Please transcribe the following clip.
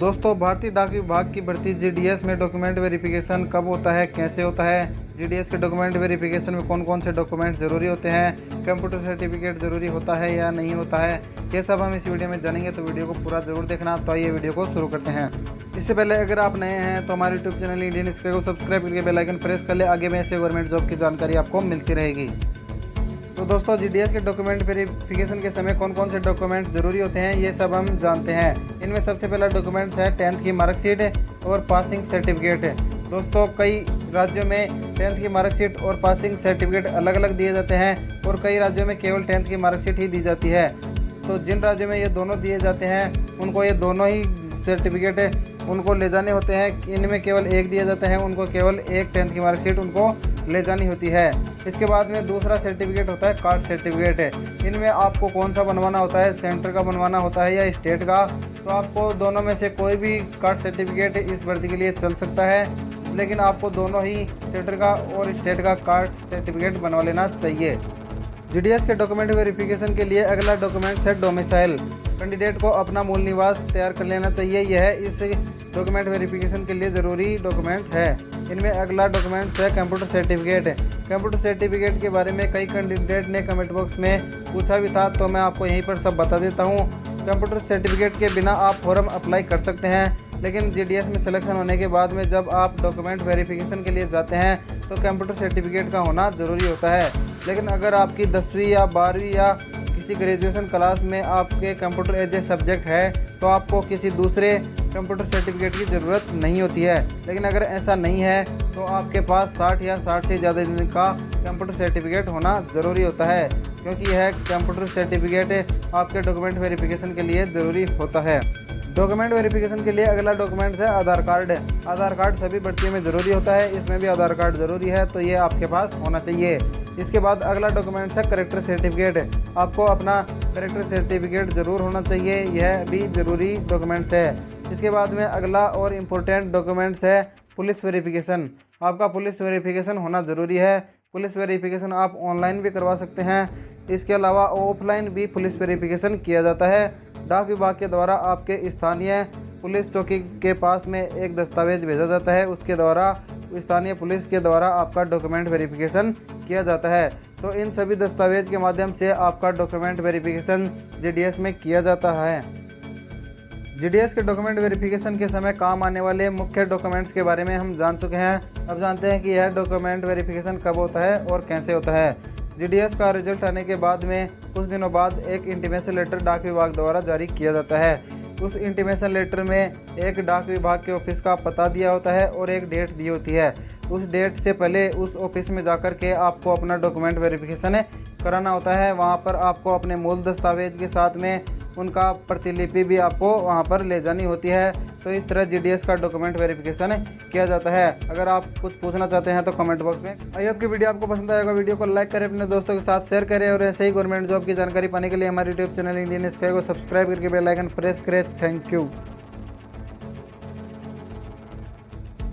दोस्तों, भारतीय डाक विभाग की भर्ती जीडीएस में डॉक्यूमेंट वेरिफिकेशन कब होता है, कैसे होता है, जीडीएस के डॉक्यूमेंट वेरिफिकेशन में कौन कौन से डॉक्यूमेंट ज़रूरी होते हैं, कंप्यूटर सर्टिफिकेट ज़रूरी होता है या नहीं होता है, ये सब हम इस वीडियो में जानेंगे। तो वीडियो को पूरा ज़रूर देखना। तो आइए वीडियो को शुरू करते हैं। इससे पहले अगर आप नए हैं तो हमारे यूट्यूब चैनल इंडियन स्काई को सब्सक्राइब करके बेल आइकन प्रेस कर ले। आगे में ऐसे गवर्नमेंट जॉब की जानकारी आपको मिलती रहेगी। तो दोस्तों, जीडीएस के डॉक्यूमेंट वेरिफिकेशन के समय कौन कौन से डॉक्यूमेंट ज़रूरी होते हैं, ये सब हम जानते हैं। इनमें सबसे पहला डॉक्यूमेंट्स है 10th की मार्कशीट और पासिंग सर्टिफिकेट। दोस्तों, कई राज्यों में 10th की मार्कशीट और पासिंग सर्टिफिकेट अलग अलग दिए जाते हैं और कई राज्यों में केवल 10th की मार्कशीट ही दी जाती है। तो जिन राज्यों में ये दोनों दिए जाते हैं उनको ये दोनों ही सर्टिफिकेट उनको ले जाने होते हैं। इनमें केवल एक दिया जाता है, उनको केवल एक 10th की मार्कशीट उनको ले जानी होती है। इसके बाद में दूसरा सर्टिफिकेट होता है कास्ट सर्टिफिकेट। इनमें आपको कौन सा बनवाना होता है, सेंटर का बनवाना होता है या स्टेट का। तो आपको दोनों में से कोई भी कास्ट सर्टिफिकेट इस भर्ती के लिए चल सकता है, लेकिन आपको दोनों ही सेंटर का और स्टेट का कास्ट सर्टिफिकेट बनवा लेना चाहिए। जीडीएस के डॉक्यूमेंट वेरिफिकेशन के लिए अगला डॉक्यूमेंट है डोमिसाइल। कैंडिडेट को अपना मूल निवास तैयार कर लेना चाहिए। यह इस डॉक्यूमेंट वेरिफिकेशन के लिए ज़रूरी डॉक्यूमेंट है। इनमें अगला डॉक्यूमेंट है कंप्यूटर सर्टिफिकेट। कंप्यूटर सर्टिफिकेट के बारे में कई कैंडिडेट ने कमेंट बॉक्स में पूछा भी था, तो मैं आपको यहीं पर सब बता देता हूँ। कंप्यूटर सर्टिफिकेट के बिना आप फॉर्म अप्लाई कर सकते हैं, लेकिन जीडीएस में सिलेक्शन होने के बाद में जब आप डॉक्यूमेंट वेरिफिकेशन के लिए जाते हैं तो कंप्यूटर सर्टिफिकेट का होना ज़रूरी होता है। लेकिन अगर आपकी 10वीं या 12वीं या किसी ग्रेजुएशन क्लास में आपके कंप्यूटर एज ए सब्जेक्ट है तो आपको किसी दूसरे कंप्यूटर सर्टिफिकेट की ज़रूरत नहीं होती है। लेकिन अगर ऐसा नहीं है तो आपके पास 60 या 60 से ज़्यादा दिन का कंप्यूटर सर्टिफिकेट होना ज़रूरी होता है, क्योंकि यह कंप्यूटर सर्टिफिकेट आपके डॉक्यूमेंट वेरिफिकेशन के लिए ज़रूरी होता है। डॉक्यूमेंट वेरिफिकेशन के लिए अगला डॉक्यूमेंट्स है आधार कार्ड। आधार कार्ड सभी भर्तियों में ज़रूरी होता है, इसमें भी आधार कार्ड ज़रूरी है, तो ये आपके पास होना चाहिए। इसके बाद अगला डॉक्यूमेंट्स है करेक्टर सर्टिफिकेट। आपको अपना करेक्टर सर्टिफिकेट ज़रूर होना चाहिए, यह भी ज़रूरी डॉक्यूमेंट्स है। इसके बाद में अगला और इम्पोर्टेंट डॉक्यूमेंट्स है पुलिस वेरिफिकेशन। आपका पुलिस वेरिफिकेशन होना ज़रूरी है। पुलिस वेरिफिकेशन आप ऑनलाइन भी करवा सकते हैं। इसके अलावा ऑफलाइन भी पुलिस वेरिफिकेशन किया जाता है। डाक विभाग के द्वारा आपके स्थानीय पुलिस चौकी के पास में एक दस्तावेज भेजा जाता है, उसके द्वारा स्थानीय पुलिस के द्वारा आपका डॉक्यूमेंट वेरिफिकेशन किया जाता है। तो इन सभी दस्तावेज के माध्यम से आपका डॉक्यूमेंट वेरिफिकेशन जीडीएस में किया जाता है। जीडीएस के डॉक्यूमेंट वेरिफिकेशन के समय काम आने वाले मुख्य डॉक्यूमेंट्स के बारे में हम जान चुके हैं। अब जानते हैं कि यह डॉक्यूमेंट वेरिफिकेशन कब होता है और कैसे होता है। जीडीएस का रिजल्ट आने के बाद में कुछ दिनों बाद एक इंटीमेशन लेटर डाक विभाग द्वारा जारी किया जाता है। उस इंटीमेशन लेटर में एक डाक विभाग के ऑफिस का पता दिया होता है और एक डेट दी होती है। उस डेट से पहले उस ऑफिस में जाकर के आपको अपना डॉक्यूमेंट वेरिफिकेशन कराना होता है। वहाँ पर आपको अपने मूल दस्तावेज के साथ में उनका प्रतिलिपि भी आपको वहाँ पर ले जानी होती है। तो इस तरह जीडीएस का डॉक्यूमेंट वेरिफिकेशन किया जाता है। अगर आप कुछ पूछना चाहते हैं तो कमेंट बॉक्स में। आई होप कि वीडियो आपको पसंद आएगा। वीडियो को लाइक करें, अपने दोस्तों के साथ शेयर करें और ऐसे ही गवर्नमेंट जॉब की जानकारी पाने के लिए हमारे यूट्यूब चैनल इंडियन स्काई को सब्सक्राइब करके बेल आइकन प्रेस करें। Thank you.